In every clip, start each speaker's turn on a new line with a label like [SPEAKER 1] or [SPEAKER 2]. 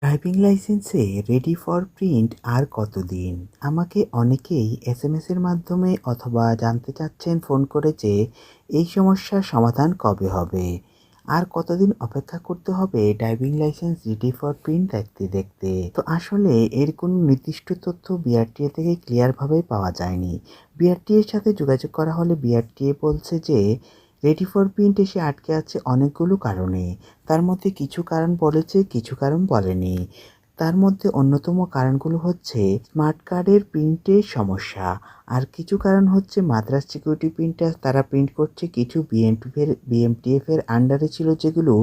[SPEAKER 1] Driving লাইসেন্সে ready for print আর কতদিন? আমাকে অনেকেই এসএমএসের মাধ্যমে অথবা জানতে চাচ্ছেন ফোন করে যে এই সমস্যার সমাধান কবে হবে? আর কতদিন অপেক্ষা করতে হবে driving licence ready for print দেখতে দেখতে? তো আসলে এর কোনো নির্দিষ্ট তথ্য বিআরটিএ থেকে ক্লিয়ারভাবে পাওয়া যায়নি। বিআরটিএর সাথে যোগাযোগ করা হলে বিআরটিএ বলছে যে রেডি ফর প্রিন্ট এসে আটকে আছে অনেকগুলো কারণে। তার মধ্যে কিছু কারণ বলেছে, কিছু কারণ বলেনি। তার মধ্যে অন্যতম কারণগুলো হচ্ছে স্মার্ট কার্ডের প্রিন্টের সমস্যা। আর কিছু কারণ হচ্ছে মাদ্রাজ সিকিউরিটি প্রিন্টার তারা প্রিন্ট করছে কিছু বিএমটিএফ এর আন্ডারে ছিল যেগুলো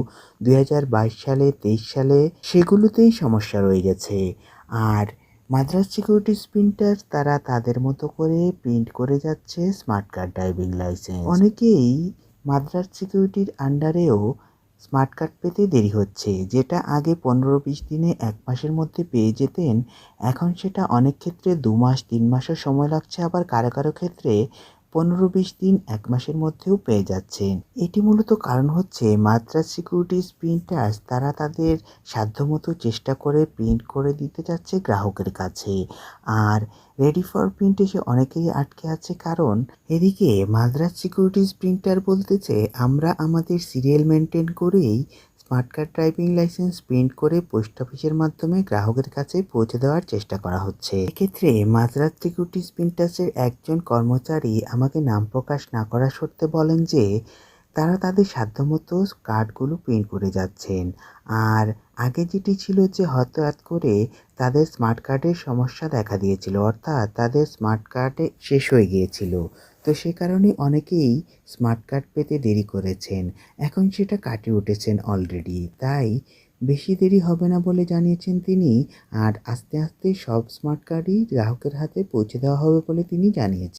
[SPEAKER 1] 2022 সালে 23 সালে সেগুলোতেই সমস্যা রয়ে গেছে। আর মাদ্রাজ সিকিউরিটি প্রিন্টার তারা তাদের মতো করে প্রিন্ট করে যাচ্ছে স্মার্ট কার্ড ড্রাইভিং লাইসেন্স। অনেকেই মাদ্রাজ সিকিউরিটির আন্ডারেও স্মার্ট কার্ড পেতে দেরি হচ্ছে, যেটা আগে 15-20 দিনে 1 মাসের মধ্যে পেয়ে যেতেন, এখন সেটা অনেক ক্ষেত্রে 2 মাস 3 মাসও সময় লাগছে, আবার কারো কারো ক্ষেত্রে 15-20 দিন 1 মাসের মধ্যেও পেয়ে যাচ্ছেন। এটি মূলত কারণ হচ্ছে মাদ্রাজ সিকিউরিটিজ প্রিন্টার্স তারা তাদের সাধ্যমতো চেষ্টা করে প্রিন্ট করে দিতে চাচ্ছে গ্রাহকের কাছে। আর রেডি ফর প্রিন্ট এসে অনেকেই আটকে আছে, কারণ এদিকে মাদ্রাজ সিকিউরিটিজ প্রিন্টার বলতেছে আমরা আমাদের সিরিয়াল মেনটেন করেই smart card driving licence print করে পোস্ট অফিসের মাধ্যমে গ্রাহকের কাছে পৌঁছে দেওয়ার চেষ্টা করা হচ্ছে। এক্ষেত্রে মাদ্রাজ সিকিউরিটিজ প্রিন্টার্সের একজন কর্মচারী আমাকে নাম প্রকাশ না করা সত্ত্বে বলেন যে তারা তাদের সাধ্যমতো কার্ডগুলো প্রিন্ট করে যাচ্ছেন। আর আগে যেটি ছিল যে হঠাৎ করে তাদের স্মার্ট কার্ডের সমস্যা দেখা দিয়েছিল, অর্থাৎ তাদের স্মার্ট কার্ডে শেষ হয়ে গিয়েছিল। তো সে কারণে অনেকেই স্মার্ট কার্ড পেতে দেরি করেছেন। এখন সেটা কাটিয়ে উঠেছেন অলরেডি। তাই বেশি দেরি হবে না বলে জানিয়েছেন তিনি। আর আস্তে আস্তে সব স্মার্ট কার্ডই গ্রাহকের হাতে পৌঁছে দেওয়া হবে বলে তিনি জানিয়েছেন।